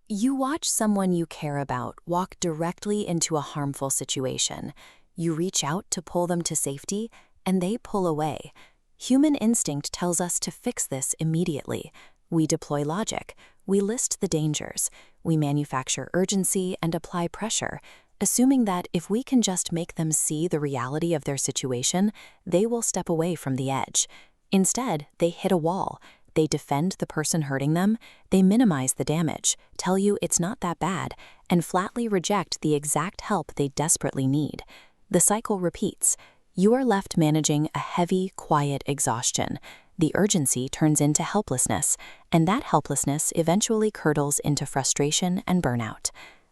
You watch someone you care about walk directly into a harmful situation. You reach out to pull them to safety, and they pull away. Human instinct tells us to fix this immediately. We deploy logic. We list the dangers. We manufacture urgency and apply pressure, assuming that if we can just make them see the reality of their situation, they will step away from the edge. Instead, they hit a wall. They defend the person hurting them, they minimize the damage, tell you it's not that bad, and flatly reject the exact help they desperately need. The cycle repeats. You are left managing a heavy, quiet exhaustion. The urgency turns into helplessness, and that helplessness eventually curdles into frustration and burnout.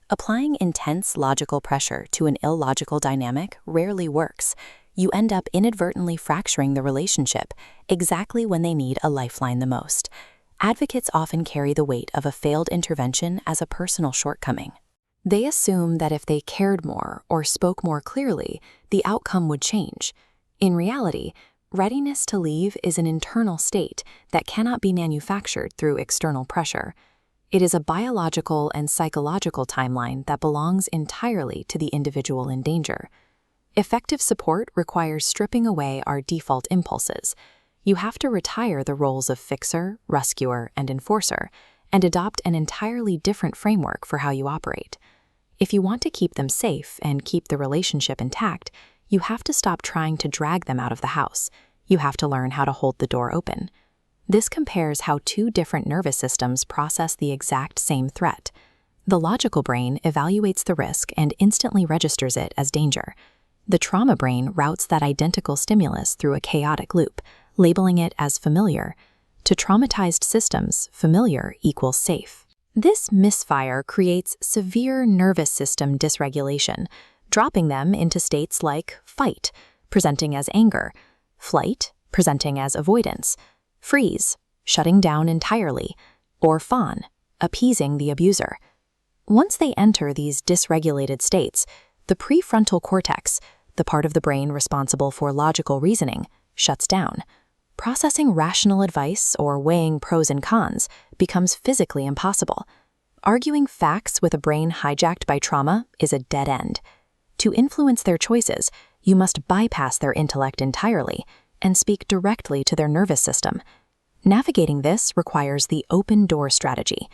Applying intense logical pressure to an illogical dynamic rarely works. You end up inadvertently fracturing the relationship exactly when they need a lifeline the most. Advocates often carry the weight of a failed intervention as a personal shortcoming. They assume that if they cared more or spoke more clearly, the outcome would change. In reality, readiness to leave is an internal state that cannot be manufactured through external pressure. It is a biological and psychological timeline that belongs entirely to the individual in danger. Effective support requires stripping away our default impulses. You have to retire the roles of fixer, rescuer, and enforcer, and adopt an entirely different framework for how you operate. If you want to keep them safe and keep the relationship intact, you have to stop trying to drag them out of the house. You have to learn how to hold the door open. This compares how two different nervous systems process the exact same threat. The logical brain evaluates the risk and instantly registers it as danger. The trauma brain routes that identical stimulus through a chaotic loop, labeling it as familiar. To traumatized systems, familiar equals safe. This misfire creates severe nervous system dysregulation, dropping them into states like fight, presenting as anger, flight, presenting as avoidance, freeze, shutting down entirely, or fawn, appeasing the abuser. Once they enter these dysregulated states, the prefrontal cortex, the part of the brain responsible for logical reasoning, shuts down. Processing rational advice or weighing pros and cons becomes physically impossible. Arguing facts with a brain hijacked by trauma is a dead end. To influence their choices, you must bypass their intellect entirely and speak directly to their nervous system. Navigating this requires the open door strategy.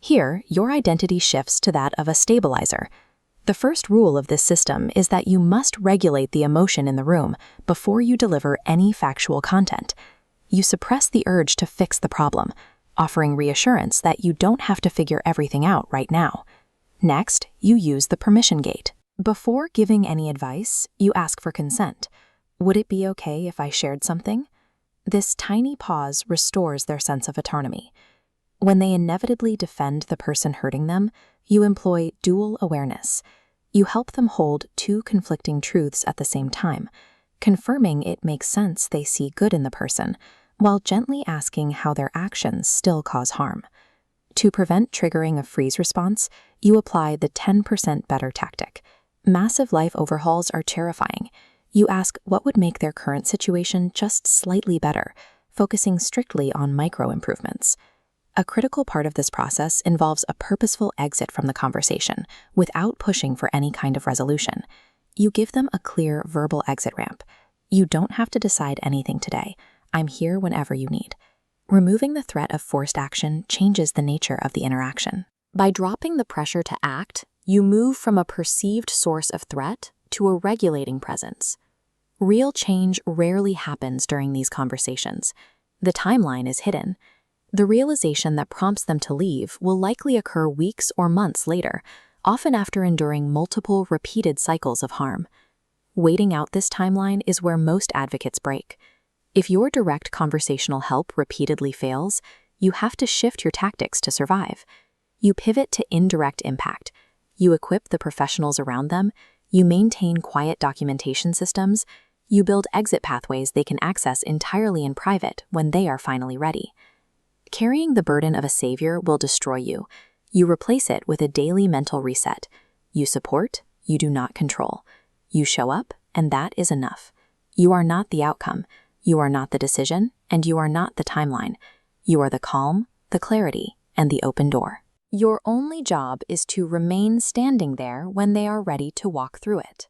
Here, your identity shifts to that of a stabilizer. The first rule of this system is that you must regulate the emotion in the room before you deliver any factual content. You suppress the urge to fix the problem, offering reassurance that you don't have to figure everything out right now. Next, you use the permission gate. Before giving any advice, you ask for consent. Would it be okay if I shared something? This tiny pause restores their sense of autonomy. When they inevitably defend the person hurting them, you employ dual awareness. You help them hold two conflicting truths at the same time, confirming it makes sense they see good in the person, while gently asking how their actions still cause harm. To prevent triggering a freeze response, you apply the 10% better tactic. Massive life overhauls are terrifying. You ask what would make their current situation just slightly better, focusing strictly on micro improvements. A critical part of this process involves a purposeful exit from the conversation without pushing for any kind of resolution. You give them a clear verbal exit ramp. You don't have to decide anything today. I'm here whenever you need. Removing the threat of forced action changes the nature of the interaction. By dropping the pressure to act, you move from a perceived source of threat to a regulating presence. Real change rarely happens during these conversations. The timeline is hidden. The realization that prompts them to leave will likely occur weeks or months later, often after enduring multiple repeated cycles of harm. Waiting out this timeline is where most advocates break. If your direct conversational help repeatedly fails, you have to shift your tactics to survive. You pivot to indirect impact. You equip the professionals around them. You maintain quiet documentation systems. You build exit pathways they can access entirely in private when they are finally ready. Carrying the burden of a savior will destroy you. You replace it with a daily mental reset. You support, you do not control. You show up, and that is enough. You are not the outcome. You are not the decision, and you are not the timeline. You are the calm, the clarity, and the open door. Your only job is to remain standing there when they are ready to walk through it.